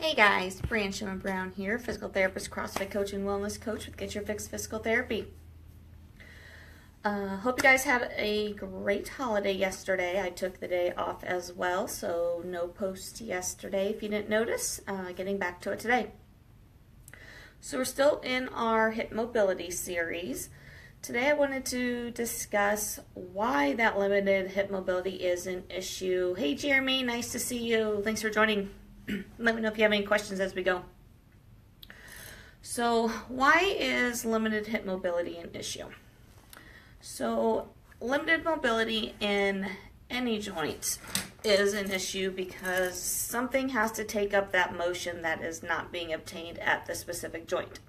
Hey guys, Brian Schumann Brown here, physical therapist, CrossFit coach, and wellness coach with Get Your Fix Physical Therapy. Hope you guys had a great holiday yesterday. I took the day off as well, so no post yesterday if you didn't notice. Getting back to it today. So we're still in our hip mobility series. Today I wanted to discuss why that limited hip mobility is an issue. Hey Jeremy, nice to see you. Thanks for joining. Let me know if you have any questions as we go. So why is limited hip mobility an issue? So limited mobility in any joint is an issue because something has to take up that motion that is not being obtained at the specific joint.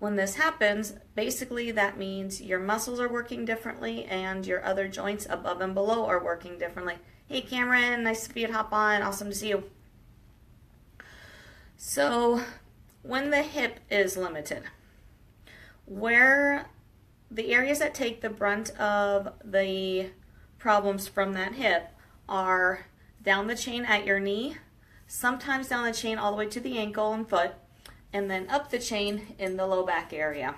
When this happens, basically that means your muscles are working differently and your other joints above and below are working differently. Hey Cameron, nice to see you hop on. Awesome to see you. So when the hip is limited, where the areas that take the brunt of the problems from that hip are down the chain at your knee, sometimes down the chain all the way to the ankle and foot, and then up the chain in the low back area.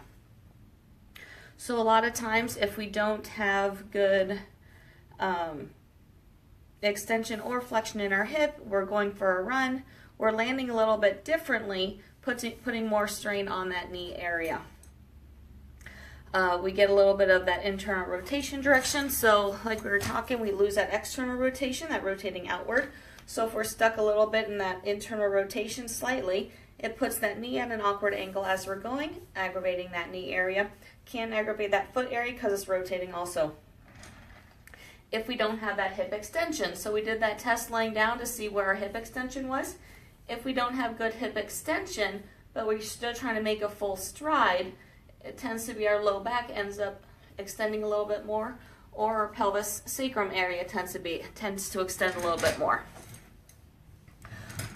So a lot of times if we don't have good extension or flexion in our hip, we're going for a run, we're landing a little bit differently, putting more strain on that knee area. We get a little bit of that internal rotation direction, so like we were talking, we lose that external rotation, that rotating outward. So if we're stuck a little bit in that internal rotation slightly, it puts that knee at an awkward angle as we're going, aggravating that knee area. Can aggravate that foot area because it's rotating also. If we don't have that hip extension. So we did that test laying down to see where our hip extension was. If we don't have good hip extension, but we're still trying to make a full stride, it tends to be our low back ends up extending a little bit more, or our pelvis sacrum area tends to extend a little bit more.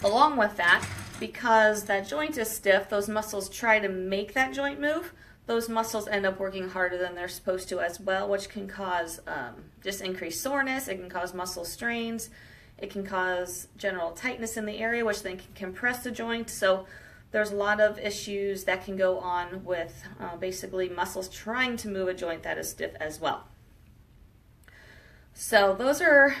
Along with that, because that joint is stiff, those muscles try to make that joint move. Those muscles end up working harder than they're supposed to as well, which can cause just increased soreness. It can cause muscle strains. It can cause general tightness in the area, which then can compress the joint. So there's a lot of issues that can go on with basically muscles trying to move a joint that is stiff as well. So those are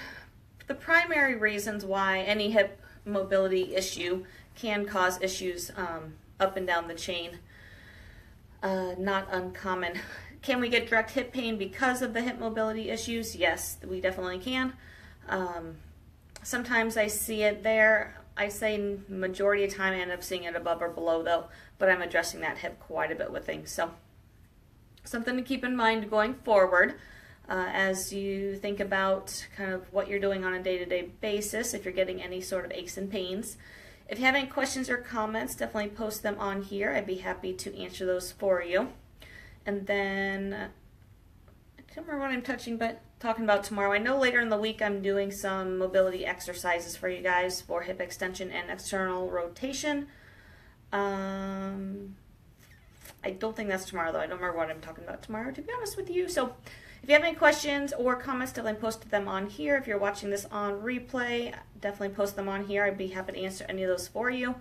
the primary reasons why any hip mobility issue can cause issues up and down the chain. Not uncommon. Can we get direct hip pain because of the hip mobility issues? Yes, we definitely can. Sometimes I see it there. I say majority of the time I end up seeing it above or below though, but I'm addressing that hip quite a bit with things. So something to keep in mind going forward as you think about kind of what you're doing on a day-to-day basis if you're getting any sort of aches and pains. If you have any questions or comments, definitely post them on here. I'd be happy to answer those for you. And then, I can't remember what I'm talking about tomorrow. I know later in the week I'm doing some mobility exercises for you guys for hip extension and external rotation. I don't think that's tomorrow though. I don't remember what I'm talking about tomorrow, to be honest with you. So if you have any questions or comments, definitely post them on here. If you're watching this on replay, definitely post them on here. I'd be happy to answer any of those for you.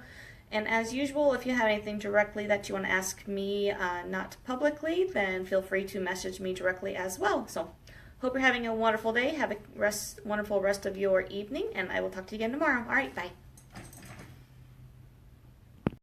And as usual, if you have anything directly that you want to ask me, not publicly, then feel free to message me directly as well. So hope you're having a wonderful day. Have a wonderful rest of your evening, and I will talk to you again tomorrow. All right, bye.